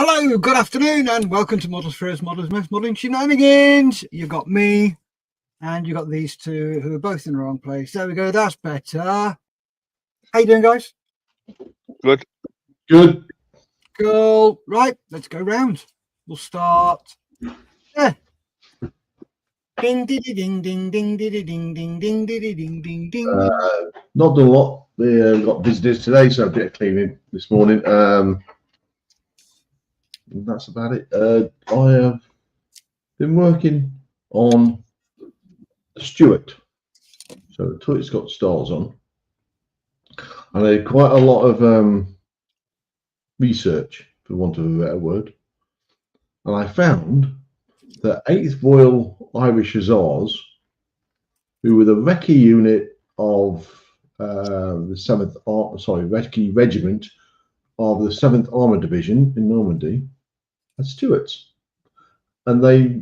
Hello, good afternoon, and welcome to Models First, Models Most Modelling Shenanigans. You've got me, and you've got these two who are both in the wrong place. There we go, that's better. How you doing, guys? Good. Cool. Right, let's go round. We'll start there. Ding, ding, ding, ding, ding, ding, ding, ding, ding, ding, ding, ding. Not done a lot. We got visitors today, so a bit of cleaning this morning. That's about it. I have been working on Stuart. So the toilet's got stars on. And I did quite a lot of research, for want of a better word. And I found that 8th Royal Irish Hussars, who were the recce unit of the 7th, recce regiment of the 7th Armour Division in Normandy, had Stuarts. And I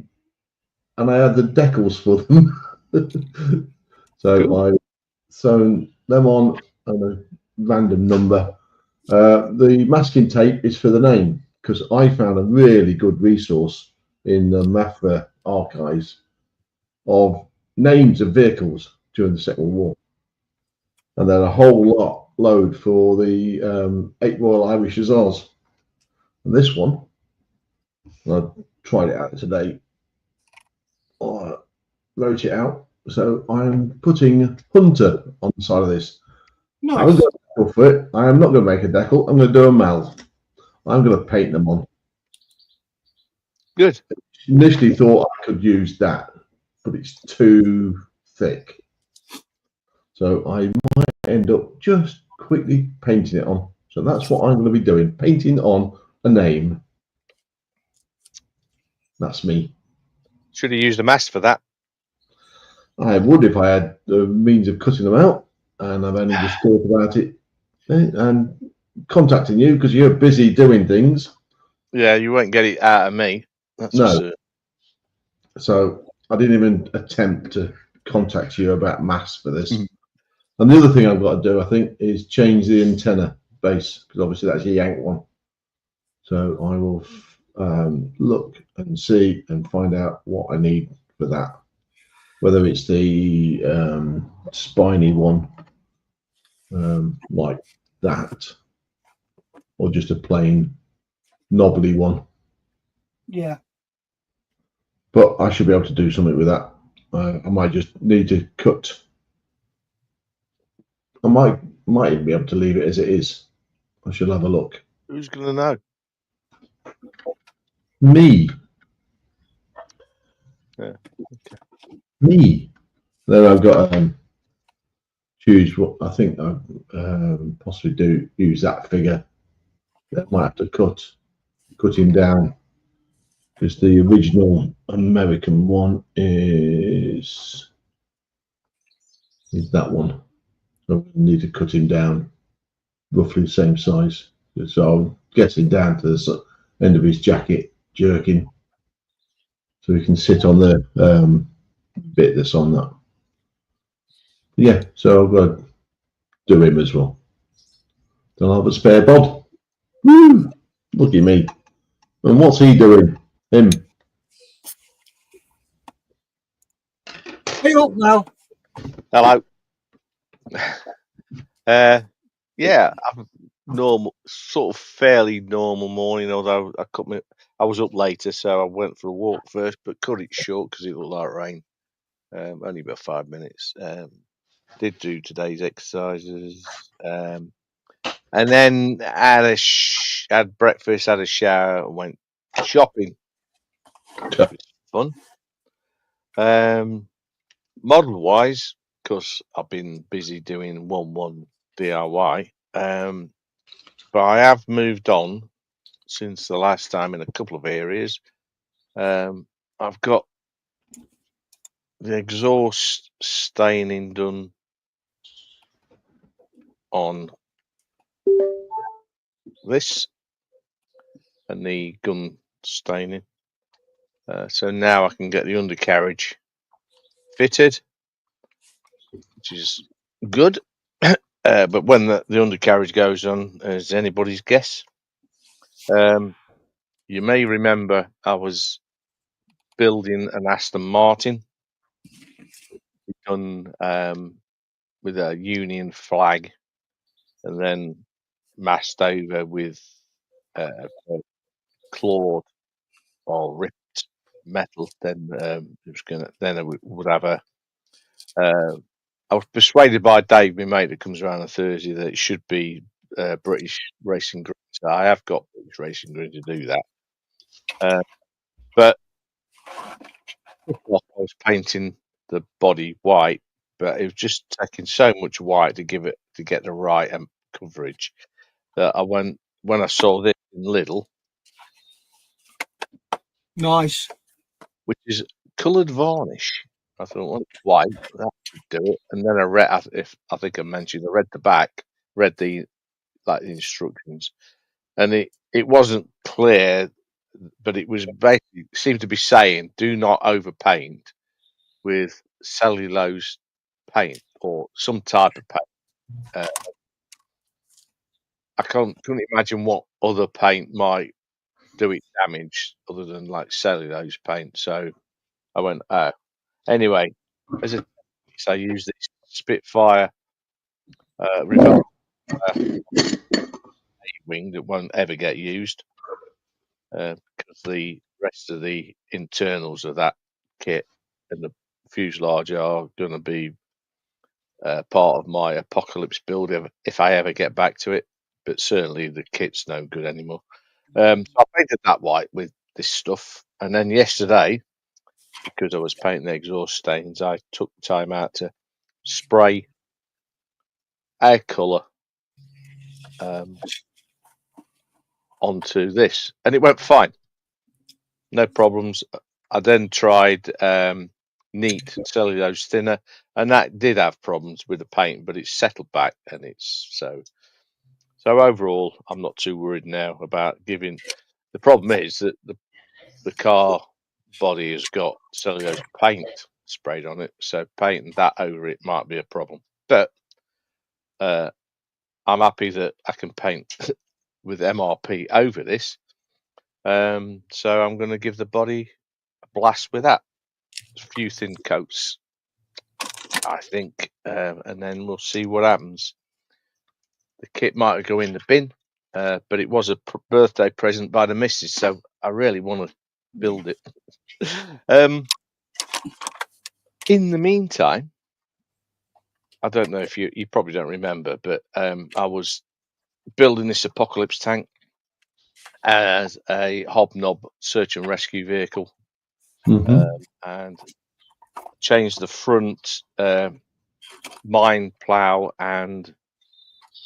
had the decals for them. So cool. I sewn them on a random number. The masking tape is for the name, because I found a really good resource in the MAFRA archives of names of vehicles during the Second World War. And then a whole load for the 8th Royal Irish Hussars. And this one, I tried it out today. I wrote it out. So I'm putting Hunter on the side of this. Nice. I haven't got a decal for it. I am not going to make a decal. I'm going to do a mouth. I'm going to paint them on. Good. Initially thought I could use that, but it's too thick. So I might end up just quickly painting it on. So that's what I'm going to be doing, painting on a name. That's me. Should have used a mask for that. I would if I had the means of cutting them out, and I've only just thought about it and contacting you because you're busy doing things. Yeah, you won't get it out of me. That's no. So I didn't even attempt to contact you about masks for this. And the other thing I've got to do, I think, is change the antenna base, because obviously that's a Yank one. So I will look and see and find out what I need for that. Whether it's the spiny one, like that, or just a plain knobbly one. Yeah. But I should be able to do something with that. I might just need to cut. I might even be able to leave it as it is. I should have a look. Who's going to know? Me. Yeah. Okay. Me. Then I've got to choose what I think I possibly use that figure. I might have to cut him down, because the original American one is that one. So I need to cut him down roughly the same size. So I'll get him down to the end of his jacket, jerking, so he can sit on the bit that's on that. Yeah, so I've got to do him as well. Then I'll have a spare bod. Woo! Look at me. And what's he doing? Him. Hey up now. Hello. Yeah, I'm normal, sort of fairly normal morning. Although I was up later, so I went for a walk first, but cut it short because it looked like rain. Only about 5 minutes. Did do today's exercises, and then had breakfast, had a shower, and went shopping. It was fun. Model wise, because I've been busy doing 1-1 DIY, but I have moved on since the last time in a couple of areas. I've got the exhaust staining done on this and the gun staining. So now I can get the undercarriage fitted, which is good. But when the undercarriage goes on, is anybody's guess. You may remember I was building an Aston Martin done with a Union flag and then masked over with clawed or ripped metal. Then it was gonna. Then it would have a. I was persuaded by Dave, my mate, that comes around on Thursday, that it should be British Racing Green. So I have got British Racing Green to do that. But I was painting the body white, but it was just taking so much white to get the right coverage that I went when I saw this in Lidl, Nice. which is coloured varnish. I thought, well, it's white, that should do it. And then I read, I think I mentioned, I read the back, read the instructions, and it wasn't clear, but it was basically seemed to be saying, do not overpaint with cellulose paint or some type of paint. I couldn't imagine what other paint might do it damage other than like cellulose paint. So I went, oh. Anyway, as a test, I used this Spitfire reverse wing that won't ever get used because the rest of the internals of that kit and the fuselage are going to be part of my apocalypse build if I ever get back to it. But certainly the kit's no good anymore. So I painted that white with this stuff, and then yesterday, because I was painting the exhaust stains, I took time out to spray air colour onto this, and it went fine, no problems. I then tried neat cellulose thinner, and that did have problems with the paint, but it's settled back, and it's so overall, I'm not too worried now about giving. The problem is that the car body has got cellulose paint sprayed on it, so painting that over it might be a problem. But I'm happy that I can paint with MRP over this. So I'm going to give the body a blast with that. A few thin coats, I think, and then we'll see what happens. The kit might go in the bin, but it was a birthday present by the missus, so I really want to build it. In the meantime, I don't know if you probably don't remember, but I was building this apocalypse tank as a hobnob search and rescue vehicle, and changed the front mine plow and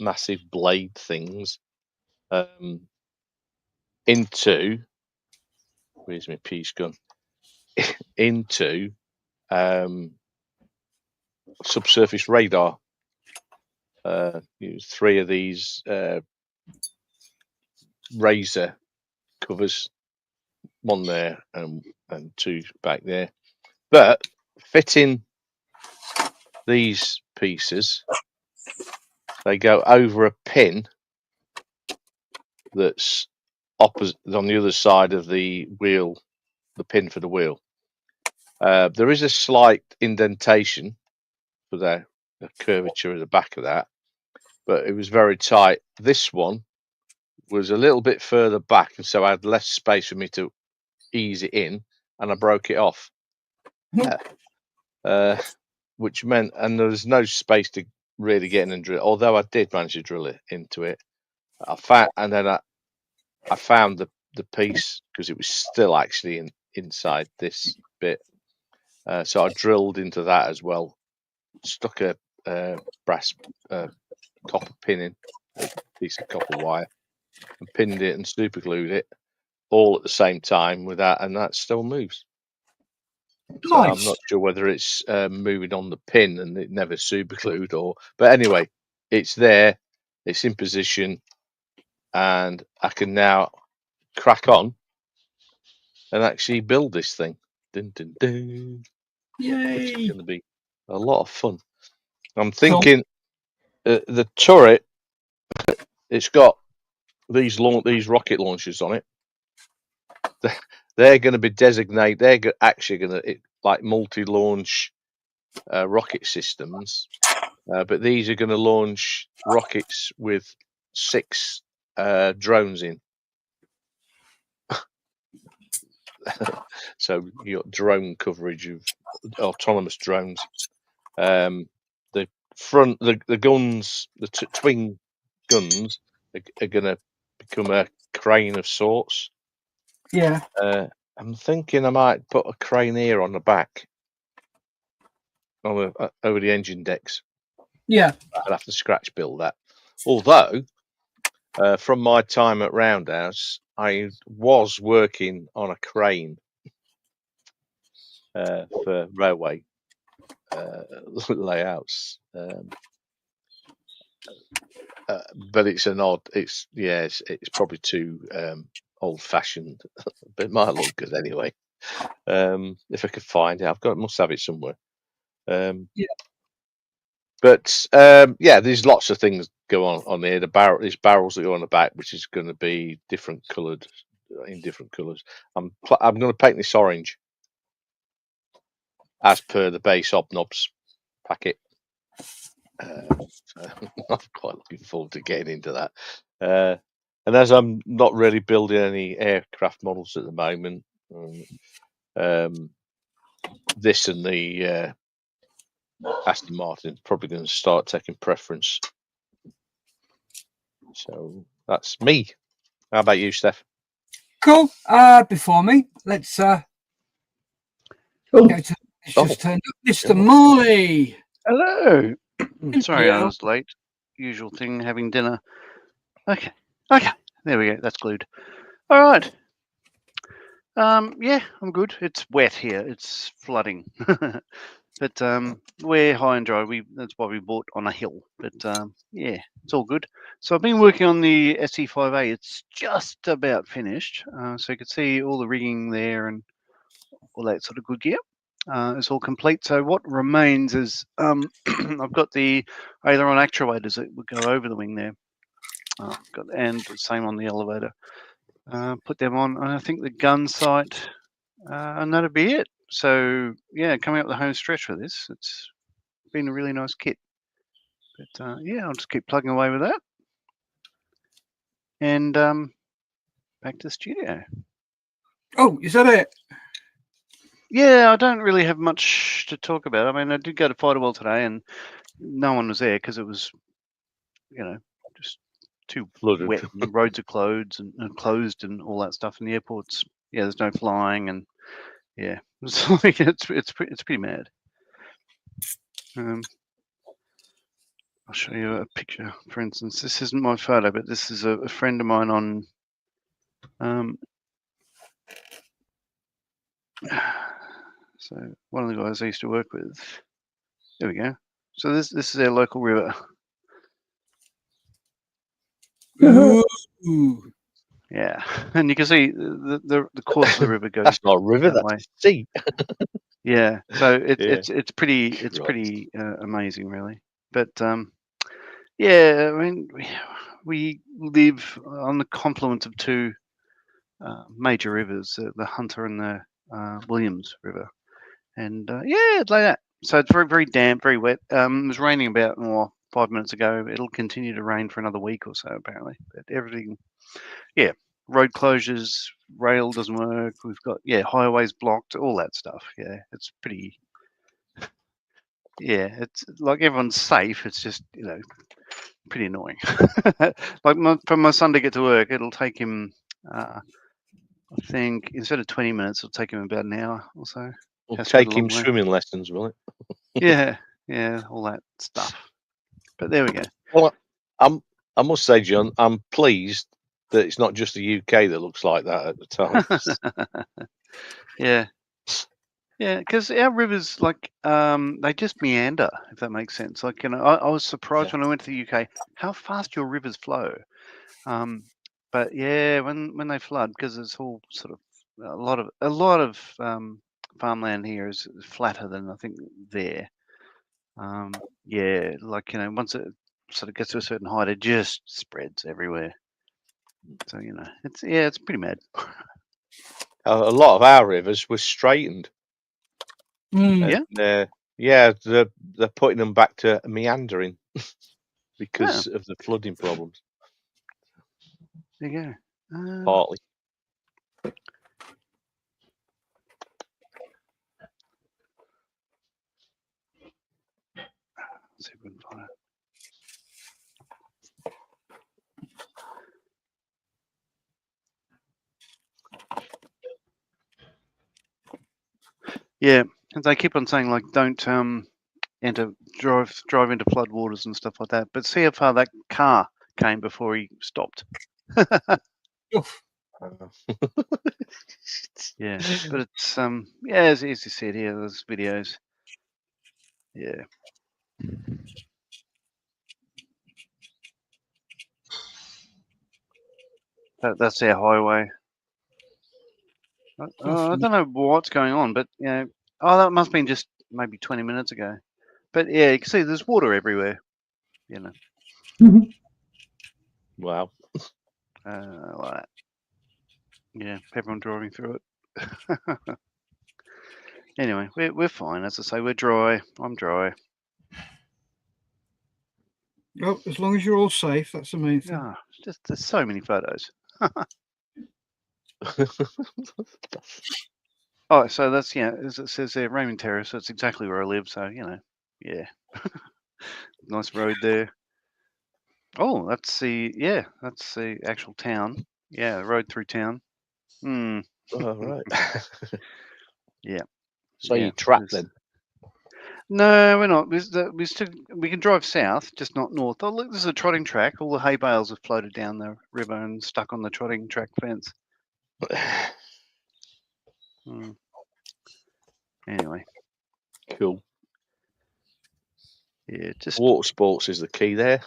massive blade things into, where's my piece gun, into subsurface radar. Use 3 of these razor covers, one there and 2 back there. But fitting these pieces, they go over a pin that's opposite on the other side of the wheel, the pin for the wheel. There is a slight indentation for the curvature at the back of that, but it was very tight. This one was a little bit further back, and so I had less space for me to ease it in, and I broke it off. Which meant, and there was no space to really get in and drill, although I did manage to drill it into it. I found the piece because it was still actually inside this bit. So I drilled into that as well, stuck a brass copper pin in, a piece of copper wire, and pinned it and super glued it all at the same time with that, and that still moves. So Nice. I'm not sure whether it's moving on the pin and it never super glued but anyway, it's there, it's in position, and I can now crack on and actually build this thing. Dun, dun, dun. Yay! Which is going to be a lot of fun. I'm thinking the turret, it's got these rocket launchers on it, they're going to be designated. They're actually going to like multi-launch rocket systems, but these are going to launch rockets with 6 drones in. So you got drone coverage of autonomous drones. The front, the guns, the twin guns are going to become a crane of sorts. Yeah. I'm thinking I might put a crane here on the back, on over the engine decks. Yeah. I'd have to scratch build that. Although, from my time at Roundhouse, I was working on a crane for railway layouts. But it's an odd. It's probably too old-fashioned, but it might look good anyway. If I could find it, must have it somewhere. Yeah. But there's lots of things go on there. There's barrels that go on the back, which is going to be different coloured, in different colours. I'm going to paint this orange, as per the base obnobs packet. So I'm quite looking forward to getting into that. And as I'm not really building any aircraft models at the moment, this and the Aston Martin is probably going to start taking preference. So that's me. How about you, Steph? Cool. Before me, let's go to just turned up Mr. Morley. Hello. Sorry, Yeah. I was late. Usual thing, having dinner. Okay. There we go. That's glued. All right. Yeah, I'm good. It's wet here. It's flooding. But we're high and dry. That's why we bought on a hill. But yeah, it's all good. So I've been working on the SE5A. It's just about finished. So you can see all the rigging there and all that sort of good gear. It's all complete. So what remains is I've got the aileron actuators that would go over the wing there. And the same on the elevator. Put them on, and I think the gun sight, and that'll be it. So yeah, coming up the home stretch with this, it's been a really nice kit. But yeah, I'll just keep plugging away with that, and back to the studio. Oh, is that it? Yeah, I don't really have much to talk about. I mean, I did go to Fighterwell today, and no one was there because it was, just too Flooded. wet. And the roads are closed and all that stuff. And the airports, there's no flying, and yeah, it's like it's pretty mad. I'll show you a picture. For instance, this isn't my photo, but this is a friend of mine on. So one of the guys I used to work with. There we go. So this is our local river. Ooh. Yeah, and you can see the course of the river goes. That's not a river. That's a sea. Yeah, so it's pretty Right. amazing, really. But yeah, I mean, we live on the confluence of two major rivers, the Hunter and the Williams River, and yeah, it's like that. So it's very, very damp, very wet. It was raining about 5 minutes ago. It'll continue to rain for another week or so, apparently. But everything, yeah, road closures, rail doesn't work. We've got highways blocked, all that stuff. Yeah, it's pretty. Yeah, it's like everyone's safe. It's just pretty annoying. Like for my son to get to work, it'll take him. I think instead of 20 minutes, it'll take him about an hour or so. We'll take him swimming lessons, will it? Yeah, all that stuff. But there we go. Well, I must say, John, I'm pleased that it's not just the UK that looks like that at the time. Yeah, because our rivers, they just meander, if that makes sense. Like, I was surprised when I went to the UK how fast your rivers flow. But yeah, when they flood, because it's all sort of a lot of farmland here is flatter than I think there. Yeah, once it sort of gets to a certain height, it just spreads everywhere. So it's pretty mad. a lot of our rivers were straightened. Mm. Yeah. Yeah, they're putting them back to meandering because of the flooding problems. There you go. Partly. Let's see if we can find it. Yeah, and they keep on saying like don't drive into floodwaters and stuff like that. But see how far that car came before he stopped. Oof. Yeah, but it's yeah, as you said here, there's videos. Yeah. That's our highway. I don't know what's going on, but you know, that must have been just maybe 20 minutes ago. But yeah, you can see there's water everywhere. You know. Wow. Like that. Yeah, everyone driving through it. Anyway, we're fine. As I say, we're dry. I'm dry. Well, as long as you're all safe, that's the main thing. Yeah, just there's so many photos. Oh, so that's as it says there, Raymond Terrace. That's exactly where I live. So you know, yeah, nice road there. Oh, that's the actual town. Yeah, the road through town. Hmm. All right. Yeah. So Yeah, you trapped there's- then? No, we're not. We can drive south, just not north. Oh, look, there's a trotting track. All the hay bales have floated down the river and stuck on the trotting track fence. Hmm. Anyway, Cool. yeah, just Water sports is the key there.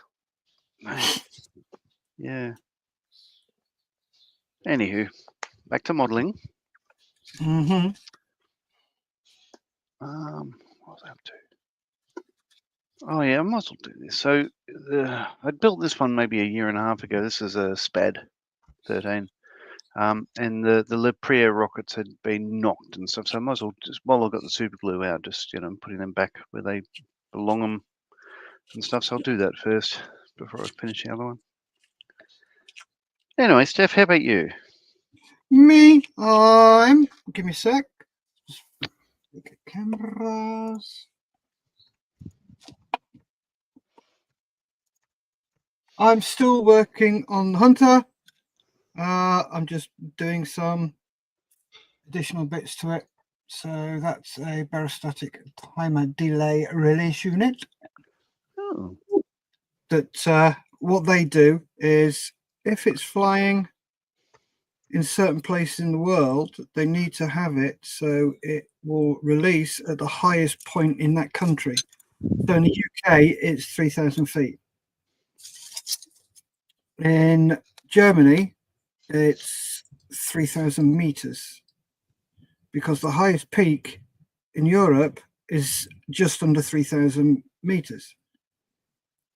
yeah. Anywho, back to modelling. Mm-hmm. What was I up to? Oh yeah, I might as well do this. So I built this one maybe a year and a half ago. This is a SPAD 13. And the Le Priere rockets had been knocked and stuff. So I might as well just while I've got the super glue out, just putting them back where they belong and stuff. So I'll do that first before I finish the other one. Anyway, Steph, how about you? Me, give me a sec. Just look at cameras. I'm still working on the Hunter. I'm just doing some additional bits to it. So that's a barostatic timer delay release unit. Oh, That what they do is if it's flying in certain places in the world, they need to have it so it will release at the highest point in that country. So in the UK, it's 3,000 feet. In Germany, it's 3,000 meters, because the highest peak in Europe is just under 3,000 meters,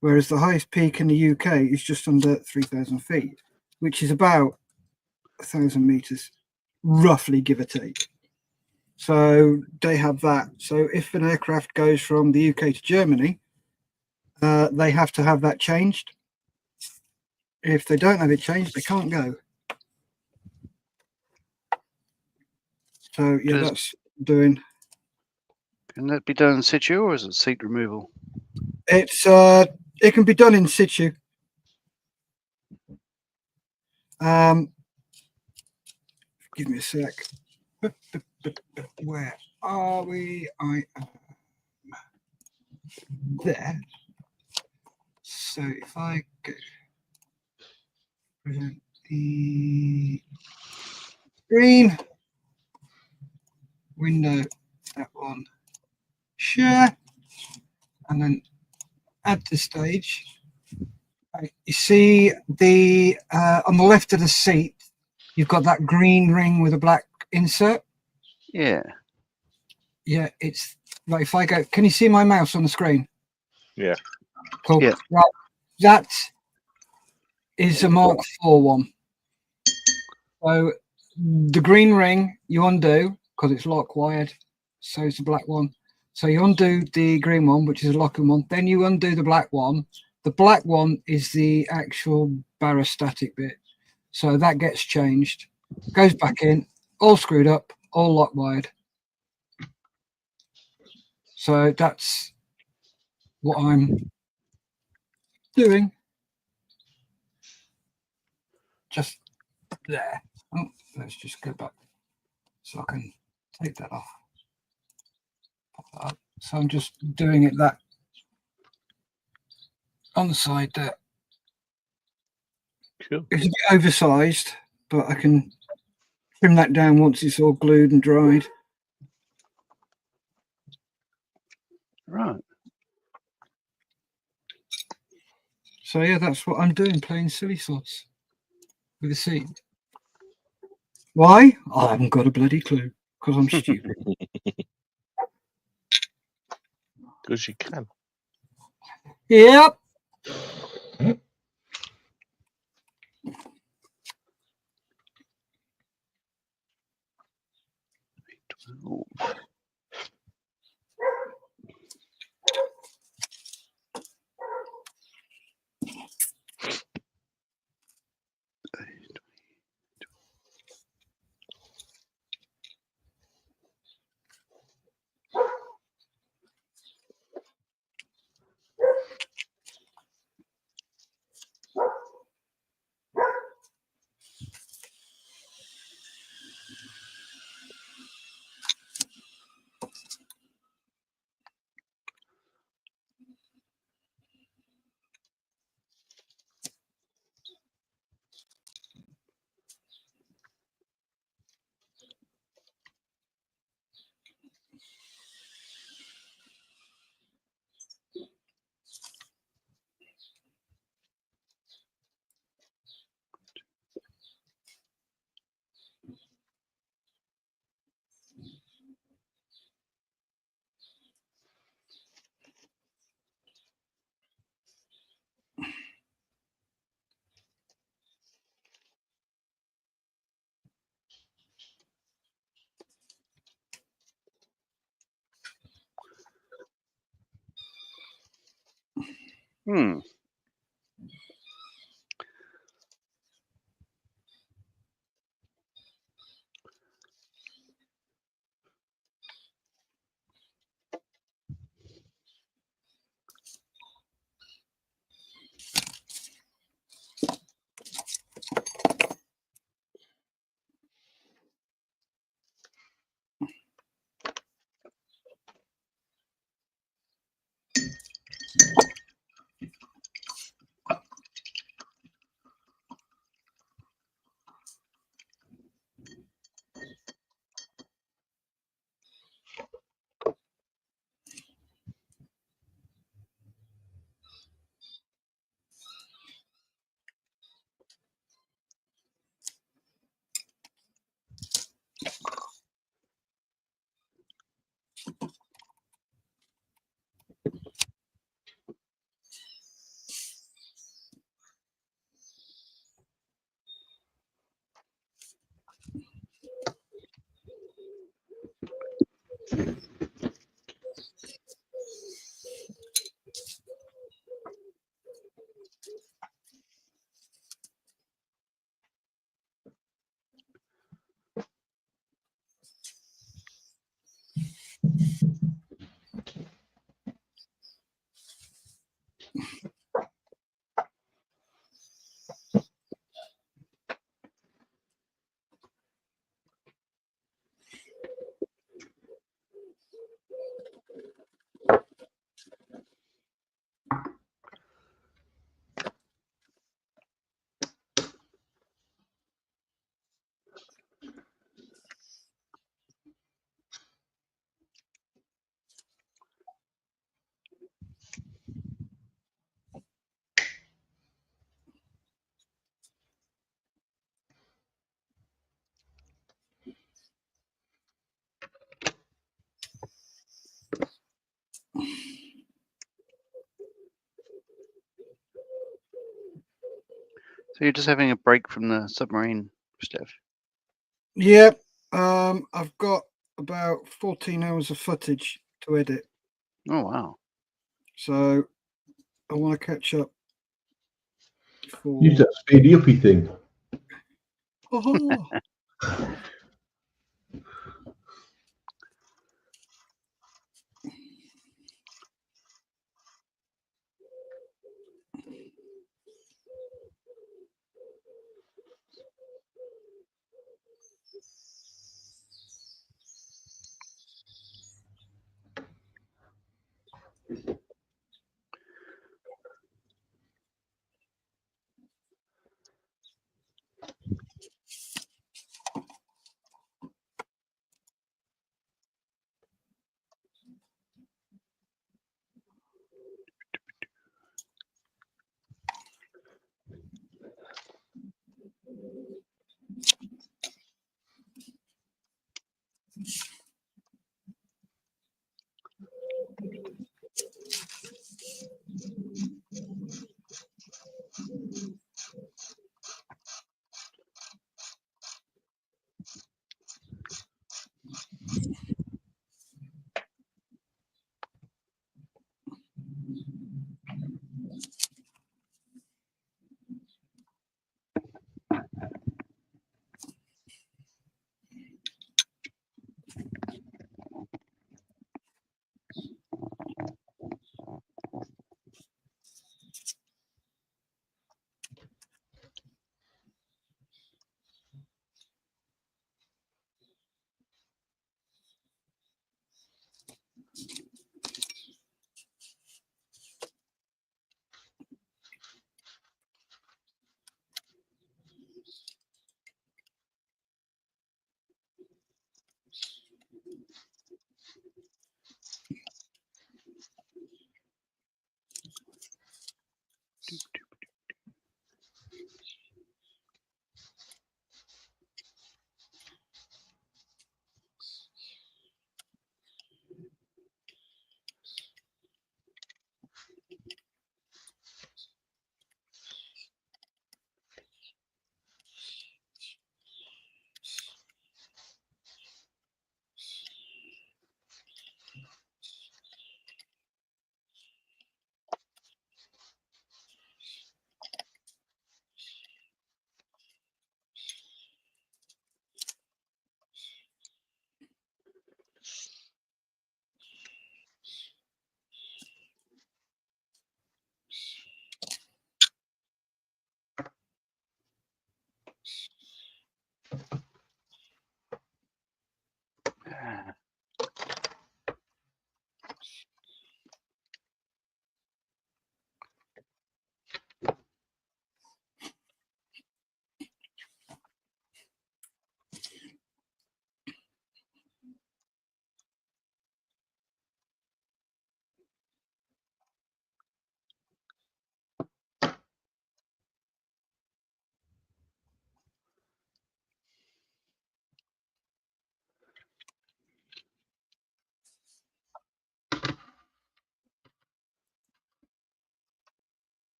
whereas the highest peak in the UK is just under 3,000 feet, which is about 1,000 meters, roughly, give or take. So they have that. So if an aircraft goes from the UK to Germany, they have to have that changed. If they don't have it changed, they can't go. So yeah, that's doing. can that be done in situ or is it seat removal? It's it can be done in situ. Give me a sec. Where are we? I am there. So if I go present the screen window, that one, share, and then add to stage. You see the on the left of the seat, you've got that green ring with a black insert. Yeah. Yeah, it's right. If I go, can you see my mouse on the screen? Yeah. Cool. Yeah. Right, that is a Mark IV one. So the green ring you undo because it's lock wired, so it's the black one. So you undo the green one, which is a locking one, then you undo the black one. The black one is the actual barostatic bit, so that gets changed, goes back in, all screwed up, all lock wired. So that's what I'm doing. Just there. Oh, let's just go back so I can take that off. Pop that up. So I'm just doing it that on the side there. Cool. It's a bit oversized, but I can trim that down once it's all glued and dried. Right. So yeah, that's what I'm doing, playing silly slots with the seat. Why? I haven't got a bloody clue because I'm stupid. Because you can. Yep. Ooh. Hmm. So you're just having a break from the submarine, Steph? Yeah, I've got about 14 hours of footage to edit, Oh wow. so I want to catch up. Use For that speedy uppy thing. oh,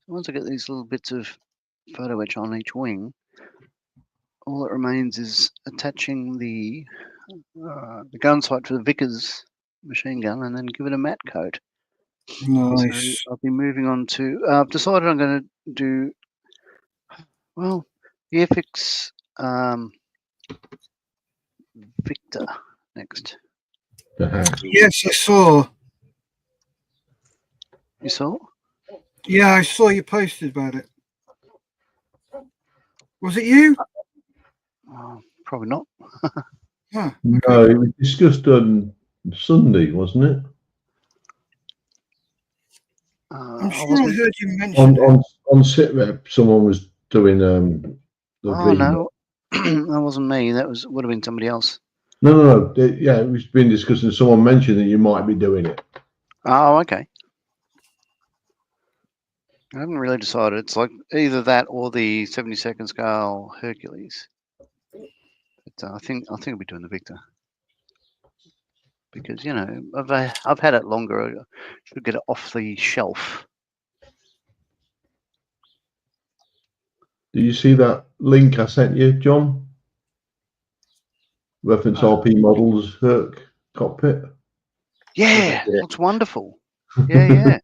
Once I get these little bits of photo etch on each wing, all that remains is attaching the gun sight to the Vickers machine gun and then give it a matte coat. nice. So I'll be moving on to. I've decided I'm going to do. Well, Airfix Victor next. Yes, I saw. You saw? Yeah, I saw you posted about it. Was it you? Probably not. Huh, No, okay. it was discussed on Sunday, wasn't it? I'm I sure I wasn't. heard you mention it. On SitRep, someone was doing the Oh V. no, that wasn't me. That would have been somebody else. No. Yeah, it was been discussing. Someone mentioned that you might be doing it. Oh, okay. I haven't really decided. It's like either that or the 72nd scale Hercules. But I think I'll be doing the Victor because I've had it longer. I should get it off the shelf. Do you see that link I sent you, John? Reference RP models Herc cockpit. Yeah, Yeah. looks wonderful. Yeah.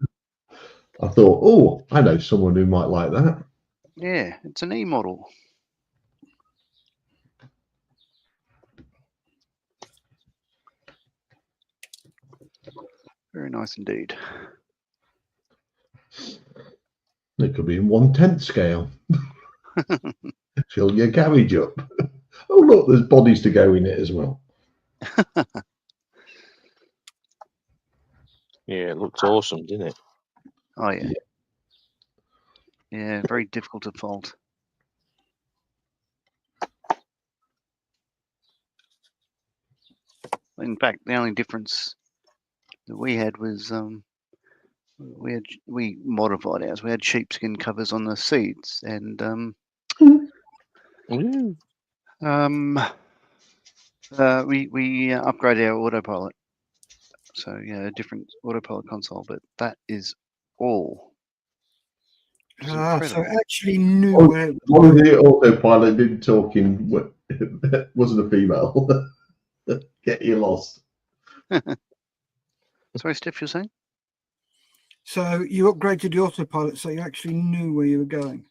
I thought, oh, I know someone who might like that. Yeah, it's an E model. Very nice indeed. It could be in 1/10 scale. Fill your garage up. Oh, look, there's bodies to go in it as well. Yeah, it looked awesome, didn't it? Oh yeah. Yeah, very difficult to fault. In fact, the only difference that we had was we modified ours. We had sheepskin covers on the seats, and Ooh. we upgraded our autopilot. So yeah, a different autopilot console, but that is all. It's So incredible. it actually knew Oh, where it was one of going. the autopilot didn't talking wasn't a female. Get you lost. Sorry, Steph, you're saying? So you upgraded the autopilot so you actually knew where you were going.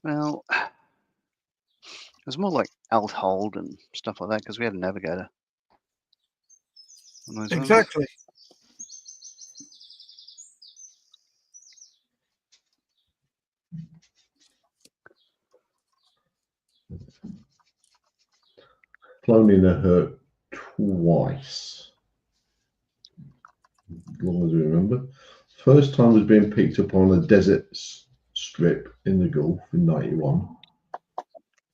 Well, it was more like alt hold and stuff like that because we had a navigator. On those ones. Exactly. Flown in a Herc twice. As long as we remember. First time was being picked up on a desert strip in the Gulf in '91.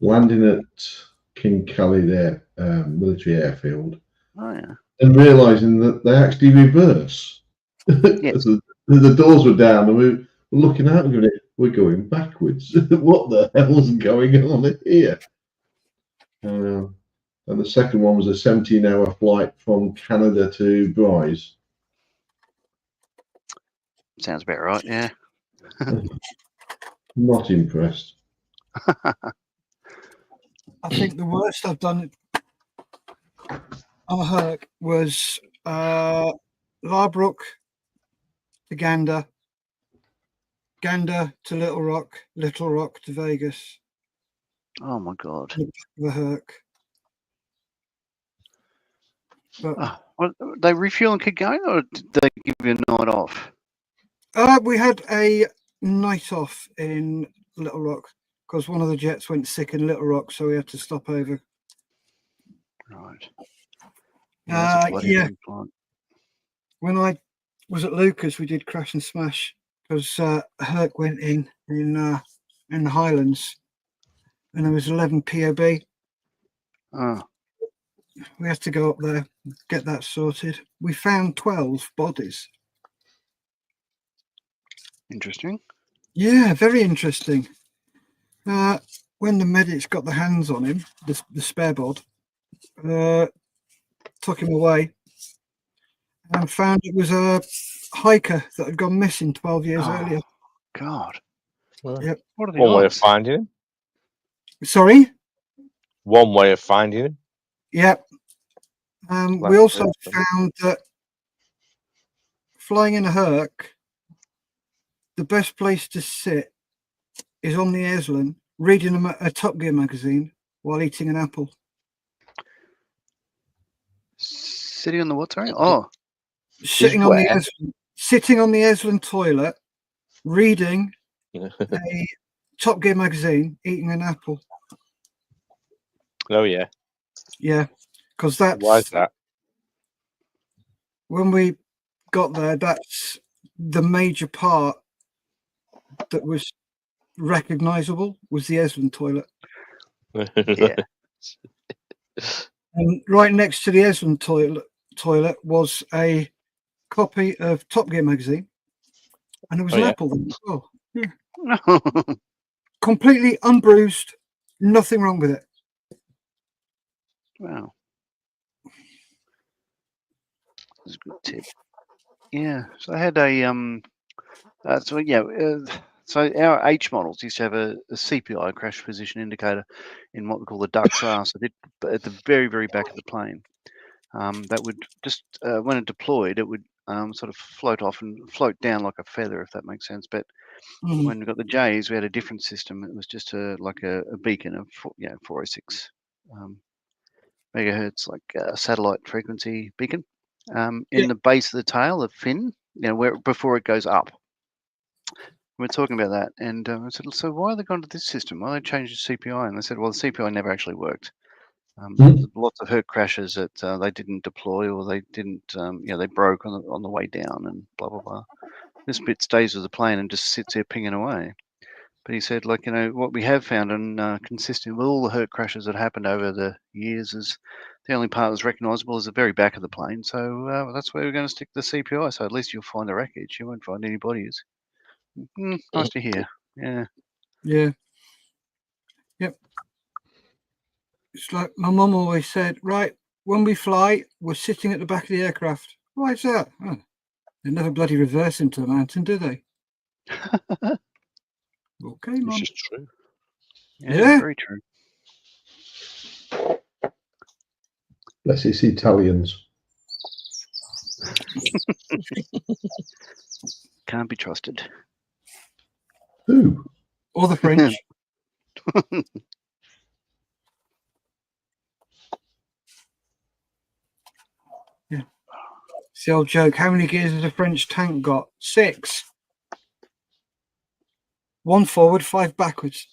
Landing at King Khalid military airfield. Oh yeah. And realizing that they actually reverse. Yes. The doors were down and we were looking out and going, we're going backwards. What the hell's going on here? And the second one was a 17-hour flight from Canada to Bryce. Sounds about right. Yeah. Not impressed. I think the worst I've done on a Herc was Larbrook to Gander, Gander to Little Rock to Vegas. Oh my God. The Herc. But Well, they refuel and keep going, or did they give you a night off? we had a night off in Little Rock because one of the jets went sick in Little Rock, so we had to stop over. Right. Yeah. That's a bloody long flight. When I was at Lucas, we did crash and smash because Herc went in the Highlands, and there was 11 POB. Oh. We had to go up there, get that sorted. We found 12 bodies. Interesting. Yeah, very interesting. When the medics got their hands on him, the spare bod, took him away and found it was a hiker that had gone missing 12 years earlier. God. Well, Yep. What are the one way of odds? finding him. Sorry? One way of finding him. Yep. We also found that flying in a Herc, the best place to sit is on the Eslan, reading a Top Gear magazine while eating an apple. Sitting on the what? Sorry. Oh, Sitting on the where? Eslan, sitting on the Eslan toilet, reading a Top Gear magazine, eating an apple. Oh yeah. Yeah, because that's Why is that? when we got there. That's the major part that was recognisable was the Eslan toilet, yeah. and right next to the Eslan toilet was a copy of Top Gear magazine, and there was Oh, an yeah. apple there as well. Yeah. Completely unbruised, nothing wrong with it. Wow. That's a good tip. Yeah. So I had a so our H models used to have a CPI, crash position indicator, in what we call the duck's ass at the very, very back of the plane. That would just when it deployed, it would sort of float off and float down like a feather, if that makes sense. But when we got the J's, we had a different system. It was just like a beacon of 406 megahertz, like a satellite frequency beacon in the base of the tail, the fin, where before it goes up. We're talking about that, and I said, so why have they gone to this system? Why they changed the CPI? And they said, well, the CPI never actually worked. Lots of Herc crashes that they didn't deploy, or they didn't, they broke on the way down, and blah blah blah. This bit stays with the plane and just sits there pinging away. But he said, like, what we have found, and consistent with all the Herc crashes that happened over the years, is the only part that's recognisable is the very back of the plane. So that's where we're going to stick the CPI. So at least you'll find the wreckage. You won't find any bodies. Nice to hear. Yeah. Yeah. Yep. It's like my mum always said, right, when we fly, we're sitting at the back of the aircraft. Why is that? Oh, they never bloody reverse into the mountain, do they? Okay, Mum. Which is true. Yeah. Very true. Bless it's Italians. Can't be trusted. Who? Or the French. Yeah. It's the old joke. How many gears has a French tank got? 6. 1 forward, 5 backwards.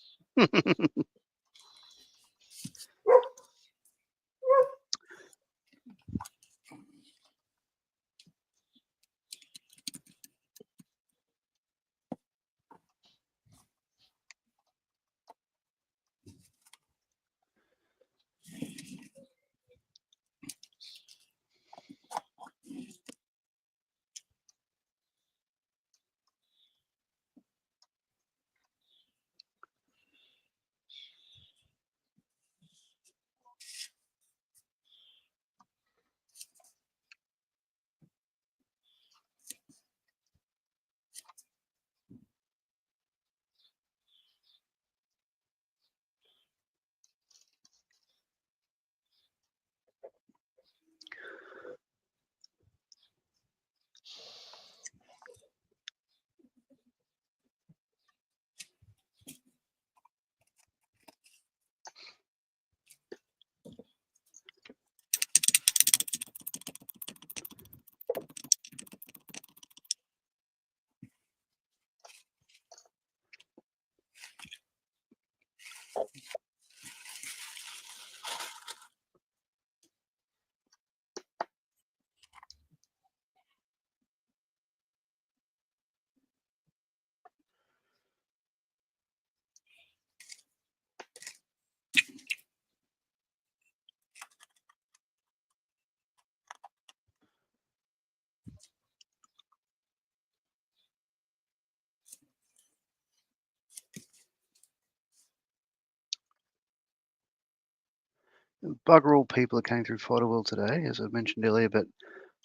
Bugger all people that came through Fighter World today, as I mentioned earlier, but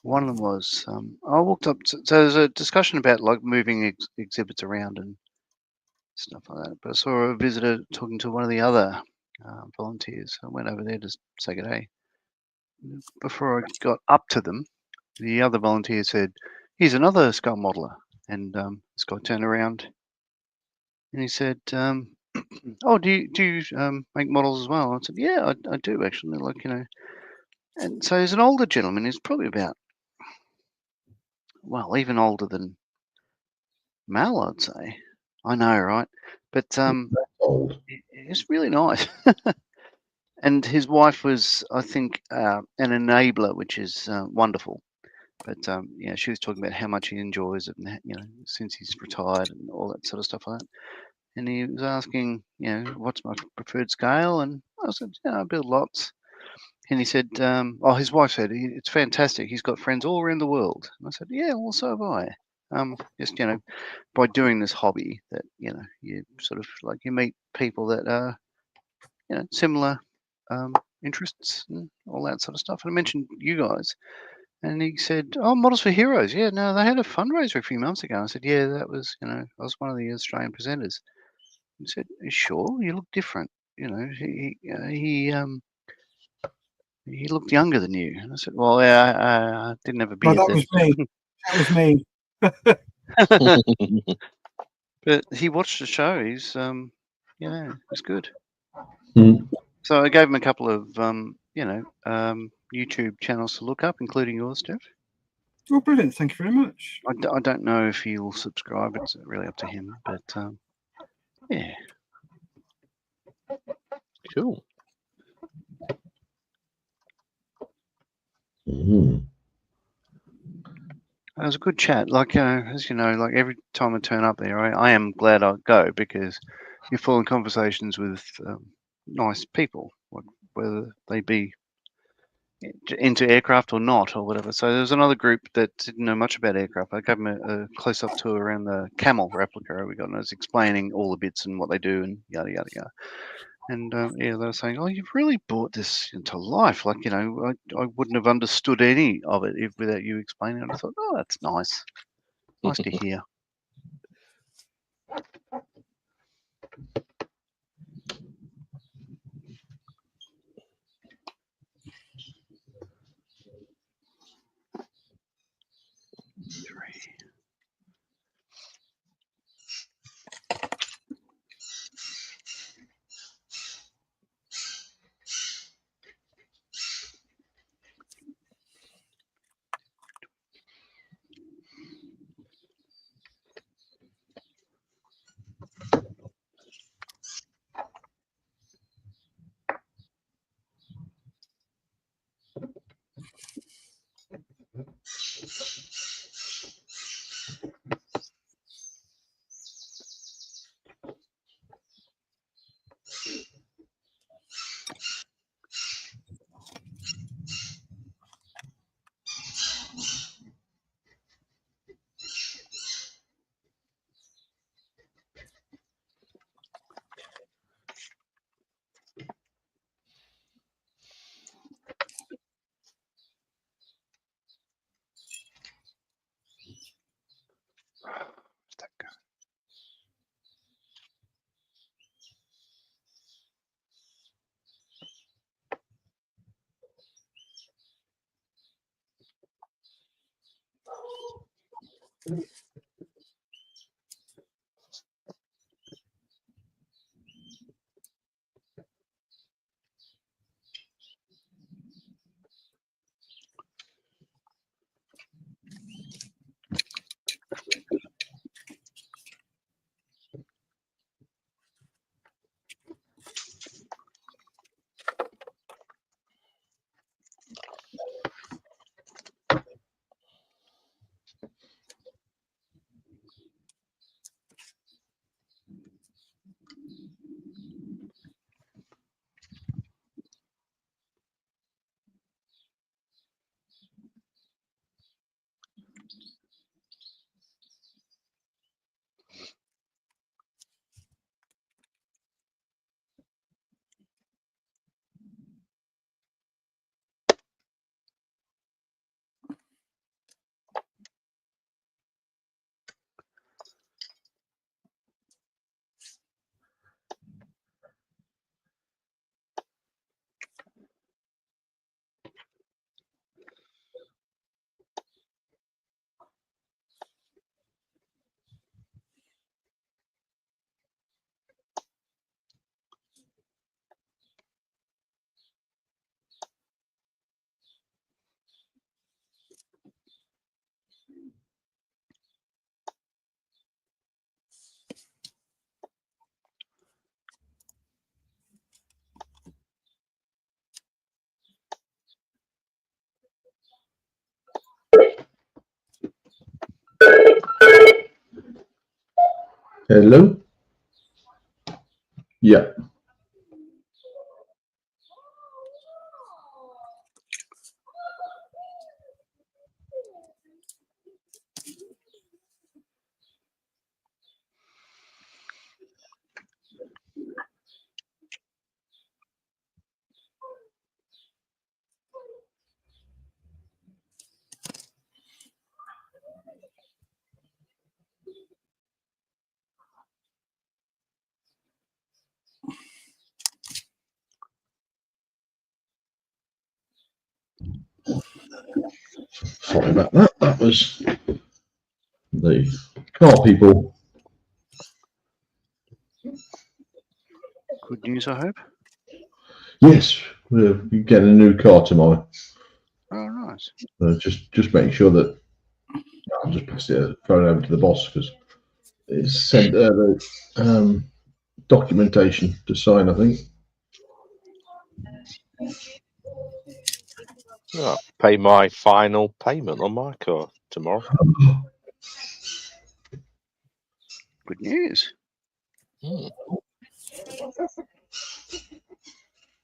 one of them was I walked up so there's a discussion about like moving exhibits around and stuff like that, but I saw a visitor talking to one of the other volunteers. I went over there to say good day. Before I got up to them, the other volunteer said, he's another skull modeler. And this guy turned around and he said, oh, do you make models as well? I said, yeah, I do actually. Like, you know, and so he's an older gentleman. He's probably about, well, even older than Mal, I'd say. I know, right? But Old. it's really nice. And his wife was, I think, an enabler, which is wonderful. But yeah, she was talking about how much he enjoys it, and you know, since he's retired and all that sort of stuff like that. And he was asking, you know, what's my preferred scale? And I said, yeah, I build lots. And he said, oh, his wife said, it's fantastic. He's got friends all around the world. And I said, yeah, well, so have I. Just, you know, by doing this hobby that, you know, you sort of like you meet people that are, you know, similar interests and all that sort of stuff. And I mentioned you guys. And he said, oh, Models for Heroes. Yeah, no, they had a fundraiser a few months ago. I said, yeah, that was, you know, I was one of the Australian presenters. He said, "Are you sure? You look different. You know, he looked younger than you." And I said, "Well, yeah, I didn't have a No, beard that then." was me. That was me. But he watched the show. He's, you know, it's good. Hmm. So I gave him a couple of, you know, YouTube channels to look up, including yours, Jeff. Oh, brilliant. Thank you very much. I don't know if he'll subscribe. It's really up to him. But yeah. Cool. Mhm. It was a good chat. Like, as you know, like every time I turn up there, I am glad I go because you're full in conversations with nice people, whether they be into aircraft or not or whatever. So there was another group that didn't know much about aircraft. I gave them a close-up tour around the Camel replica we got, and I was explaining all the bits and what they do and yada yada yada. And yeah, they were saying, "Oh, you've really brought this into life. Like, you know, I wouldn't have understood any of it without you explaining it." I thought, "Oh, that's nice. Nice to hear." Three. Where's that go? Hello? Yeah. Sorry about that. That was the car people. Good news, I hope. Yes, we're getting a new car tomorrow. Oh, nice. Just make sure that I'll just pass the phone over to the boss because it's sent the documentation to sign, I think. I'll pay my final payment on my car tomorrow. Good news.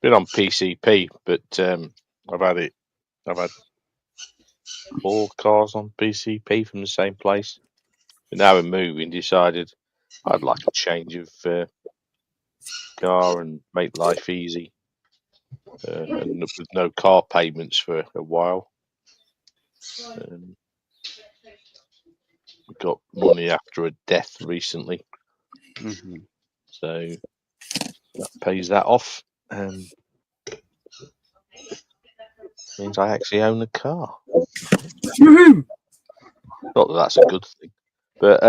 Been on PCP, but I've had 4 cars on PCP from the same place. But now we're moving, decided I'd like a change of car and make life easy. And with no car payments for a while. We got money after a death recently, Mm-hmm. so that pays that off. Means I actually own a car. Woohoo! Not that that's a good thing, but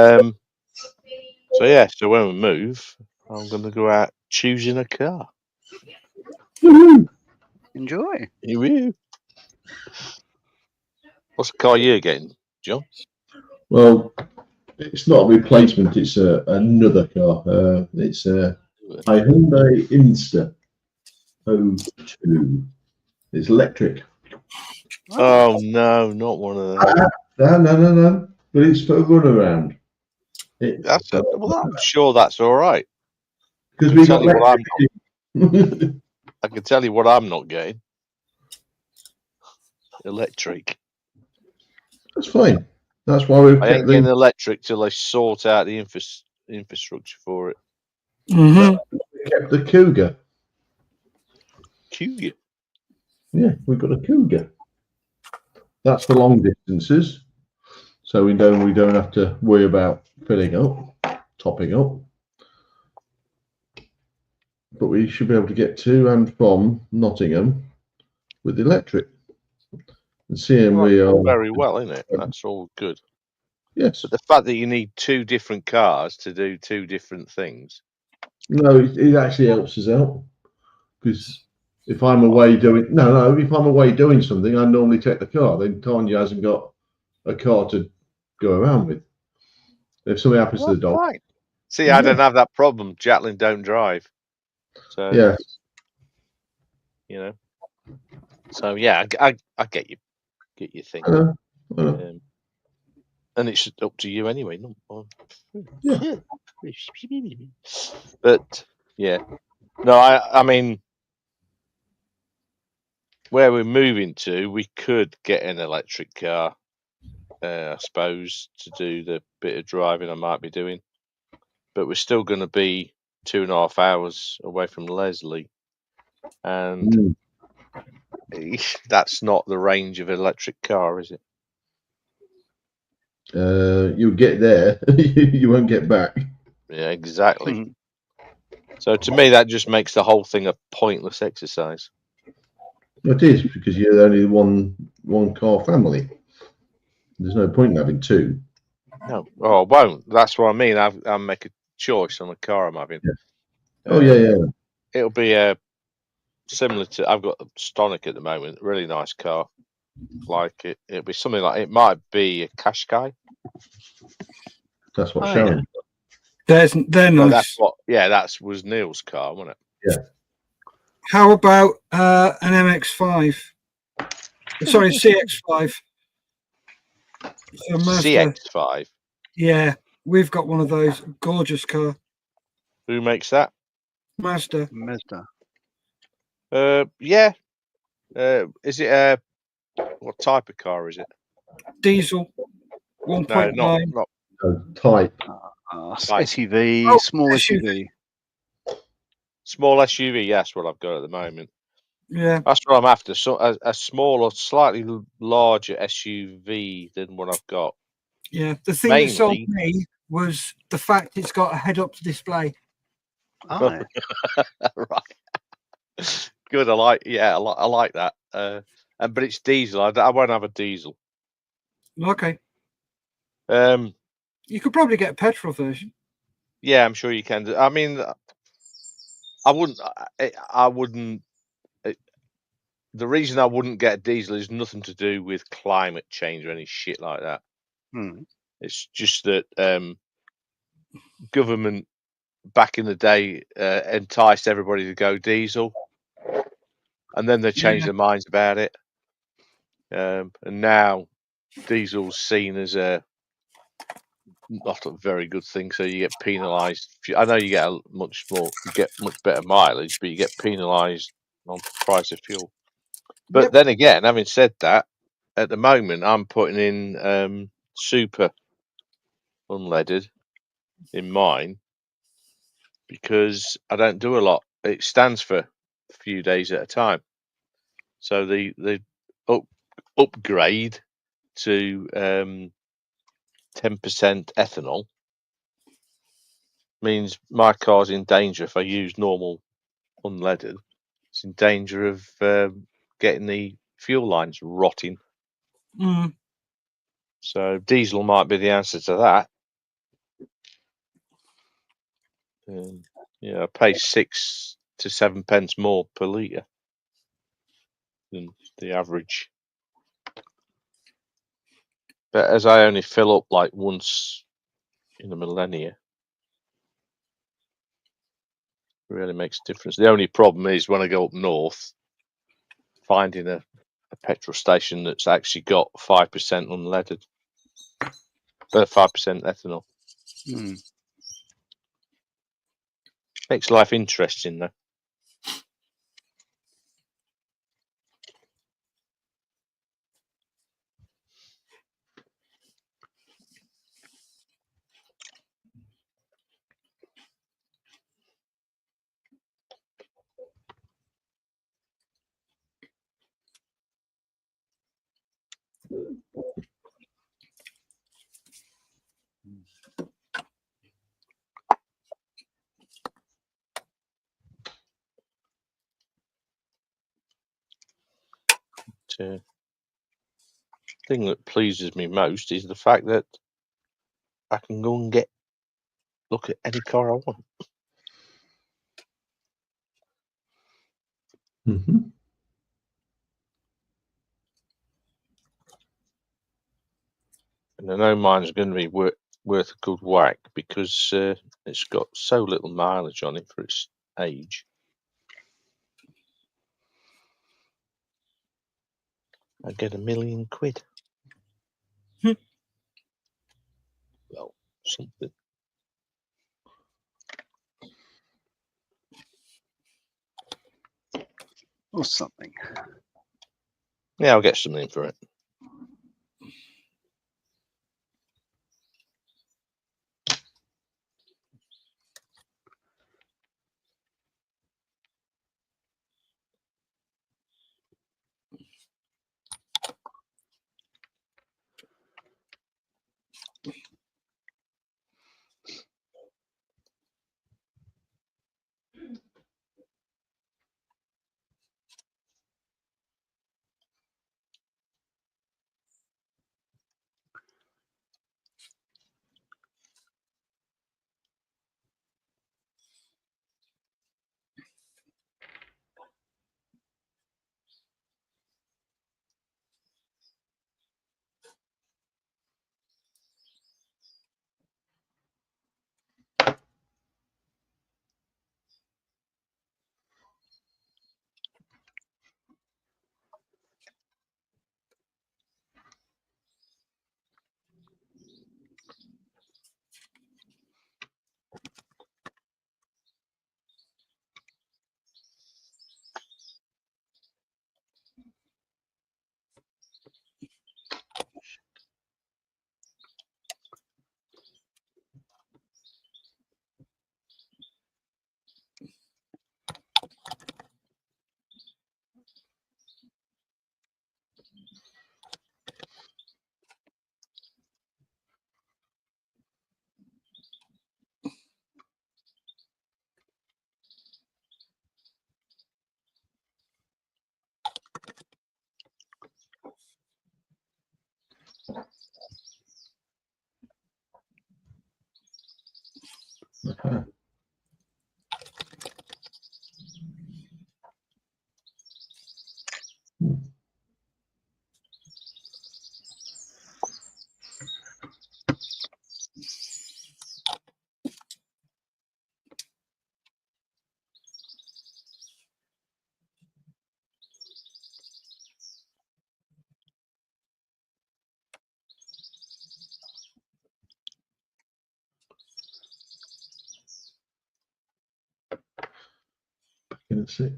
so yeah. So when we move, I'm going to go out choosing a car. Woohoo! Enjoy. Woo. What's the car you're getting, John? Well, it's not a replacement. It's another car. It's a Hyundai Insta 02. It's electric. Oh no, not one of those. No. But it's for a runaround. Well, I'm sure that's all right. Because I we can got tell you what electric. I can tell you what I'm not getting. Electric. That's fine. That's why we've I kept ain't getting electric till I sort out the infrastructure for it. kept the Cougar. Cougar. Yeah, we've got a Cougar. That's for long distances, so we don't have to worry about filling up, topping up. But we should be able to get to and from Nottingham with the electric. And seeing Well, we are very well, isn't it? That's all good. yes. But the fact that you need 2 different cars to do 2 different things. No, it actually helps us out because if I'm away doing if I'm away doing something, I normally take the car. Then Tanya hasn't got a car to go around with. If something happens to the dog, Fine. See, I don't have that problem. Jacqueline don't drive, so yeah, you know. So yeah, I get your thing. I know. And it's up to you anyway. Yeah. But yeah, no, I mean, where we're moving to, we could get an electric car, I suppose, to do the bit of driving I might be doing. But we're still going to be 2.5 hours away from Leslie, and that's not the range of an electric car, is it? You'll get there, you won't get back. Yeah, exactly. So to me, that just makes the whole thing a pointless exercise. It is because you're only one car family. There's no point in having 2. No, I won't. That's what I mean. I'll make a choice on the car I'm having. Yeah. Oh yeah. It'll be similar to. I've got a Stonic at the moment. Really nice car. Like it. It'll be something like it might be a Qashqai. That's what Sharon. They're nice. That's what. Yeah, that was Neil's car, wasn't it? Yeah. How about an MX-5? Sorry, CX-5. CX-5. Yeah. We've got one of those. Gorgeous car. Who makes that? Mazda. Mazda. Yeah. Is it what type of car is it? Diesel. No, 1.9. not Type. Type. SUV, Oh, small SUV. SUV. small SUV. That's what I've got at the moment. Yeah. That's what I'm after. So a smaller, slightly larger SUV than what I've got. Yeah. The thing that sold Mainly- me was the fact it's got a head-up display. Oh, yeah. Right. Good. I like. Yeah, I like that. But it's diesel. I won't have a diesel. Okay. Um. You could probably get a petrol version. Yeah, I'm sure you can. I mean, I wouldn't. I wouldn't. The reason I wouldn't get a diesel is nothing to do with climate change or any shit like that. Hmm. It's just that government back in the day enticed everybody to go diesel, and then they changed their minds about it. And now diesel's seen as a not a very good thing, so you get penalised. I know you get you get much better mileage, but you get penalised on price of fuel. But Yep. then again, having said that, at the moment I'm putting in super unleaded in mine because I don't do a lot. It stands for a few days at a time. So the upgrade to 10% ethanol means my car's in danger if I use normal unleaded. It's in danger of getting the fuel lines rotting. Mm. So diesel might be the answer to that. Yeah, I pay 6 to 7 pence more per litre than the average. But as I only fill up like once in a millennia, it really makes a difference. The only problem is when I go up north, finding a petrol station that's actually got 5% unleaded, 5% ethanol. Hmm. Makes life interesting though. The thing that pleases me most is the fact that I can go and look at any car I want. Mm-hmm. And I know mine's going to be worth a good whack because it's got so little mileage on it for its age. I get £1 million. Well, something. Or something. Yeah, I'll get something for it. Okay. Back in a sec.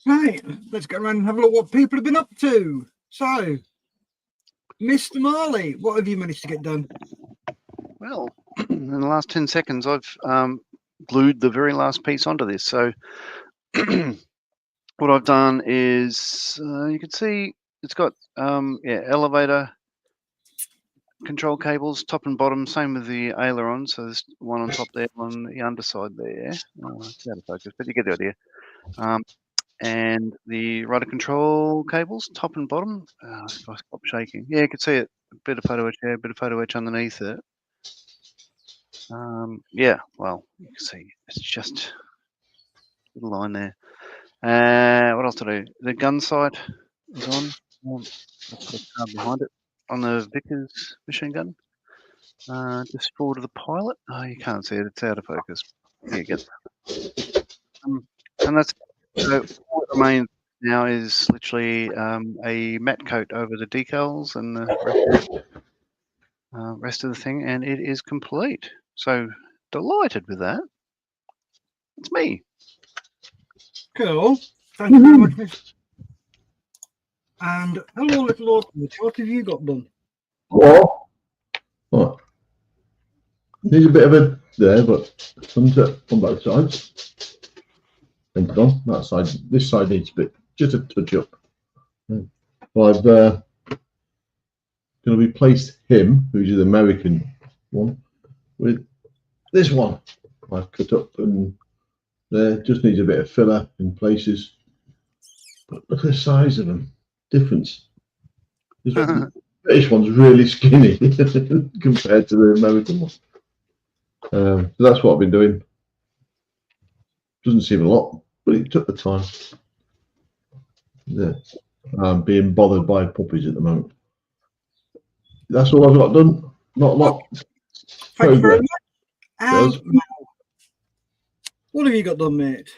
Right, let's go around and have a look what people have been up to. So, Mr. Marley, what have you managed to get done? Well, in the last 10 seconds, I've glued the very last piece onto this. So what I've done is, you can see it's got elevator control cables, top and bottom, same with the aileron. So there's one on top there, on the underside there. It's out of focus, but you get the idea. And the rudder control cables, top and bottom. If I stop shaking, yeah, you can see it. A bit of photo etch there, a bit of photo etch underneath it. Yeah, well, you can see it's just a little line there. What else to do? The gun sight is on. I'll put a card behind it on the Vickers machine gun. Just forward to the pilot. Oh, you can't see it; it's out of focus. Here you go. And that's so. All that remains now is literally a matte coat over the decals and the rest of the thing, and it is complete. So delighted with that. It's me. Cool. Thank you very much, Miss. And hello, little Orchard. What have you got done? What? What? Needs a bit of a there, but sunset on both sides. And on that side, this side needs a bit, just a touch up. Well, I've going to replace him, who's the American one, with this one. I've cut up and there just needs a bit of filler in places. But look at the size of them. Difference. The British one's really skinny compared to the American one. So that's what I've been doing. Doesn't seem a lot, but it took the time. Yeah. I'm being bothered by puppies at the moment. That's all I've got done. Not a lot. Thank you very much. And Yes. Mal, what have you got done, mate?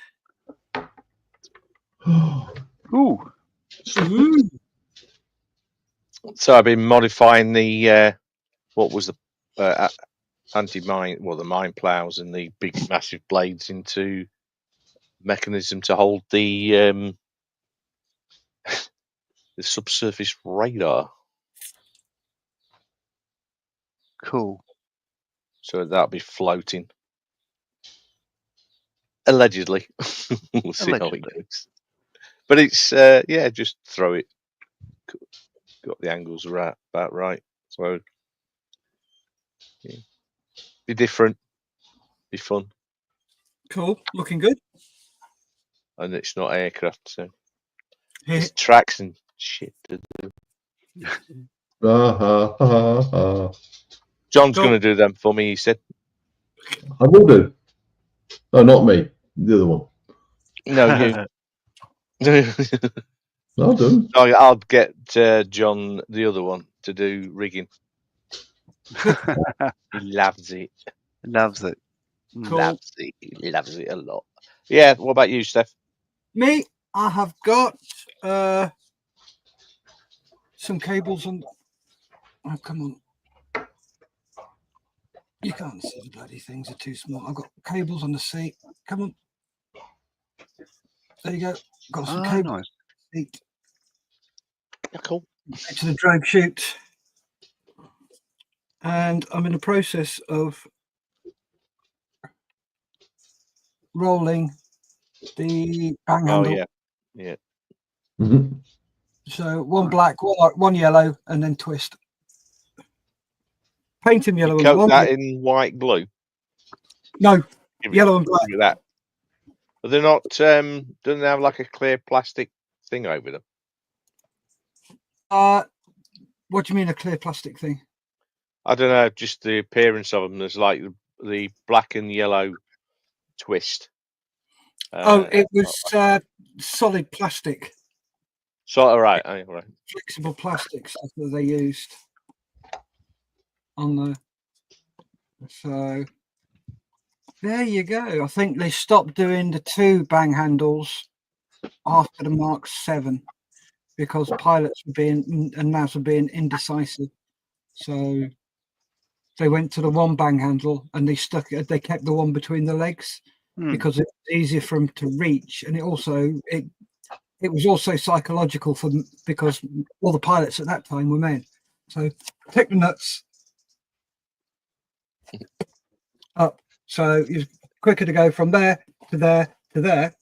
Ooh. Ooh. So I've been modifying the what was the anti-mine, well, the mine plows and the big massive blades into mechanism to hold the subsurface radar. Cool. So that'll be floating. Allegedly. We'll see how it Allegedly. goes. But it's yeah, just throw it. Got the angles right, about right. So yeah. Be different. Be fun. Cool. Looking good. And it's not aircraft, so Here. it's tracks and shit to do. John's Cool. gonna do them for me, he said. I will do. No, not me. The other one. No, you. I'll do. I'll get John, the other one, to do rigging. He loves it. Loves it. Cool. Loves it. He loves it a lot. Yeah. What about you, Steph? Me, I have got some cables on. Oh, come on. You can't see the bloody things, are too small. I've got cables on the seat. Come on. There you go. Got some cables on Nice. the seat. Yeah, cool. To the drag chute. And I'm in the process of rolling the bang Oh handle. yeah. Mhm. So one black, one yellow, and then twist. Paint him yellow You and coat blonde. that in white glue. No, Give it- yellow and black. give it that. But they're not. Don't they have like a clear plastic thing over them? What do you mean a clear plastic thing? I don't know. Just the appearance of them. There's like the black and yellow twist. It was solid plastic, So all right. All right. flexible plastic stuff that they used on the. So there you go. I think they stopped doing the 2 bang handles after the Mark 7 because pilots were being and NAS were being indecisive. So they went to the 1 bang handle and they stuck it. They kept the one between the legs because it's easier for them to reach, and it was also psychological for them because all the pilots at that time were men. So take the nuts up. So it's quicker to go from there to there to there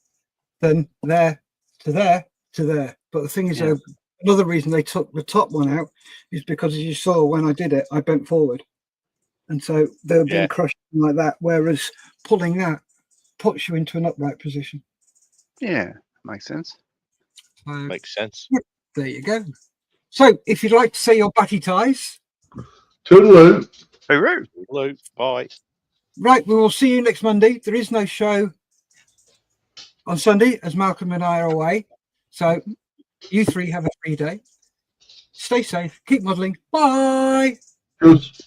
than there to there to there. But the thing is, Yeah. another reason they took the top one out is because, as you saw when I did it, I bent forward. And so they were being Yeah. crushed like that. Whereas pulling that puts you into an upright position. Yeah. Makes sense. So Makes sense. there you go. So if you'd like to say your batty ties, Toodaloo. Hooroo. Hello. Bye. right, we will see you next Monday. There is no show on Sunday as Malcolm and I are away. So you 3 have a free day. Stay safe. Keep modelling. Bye. Cheers.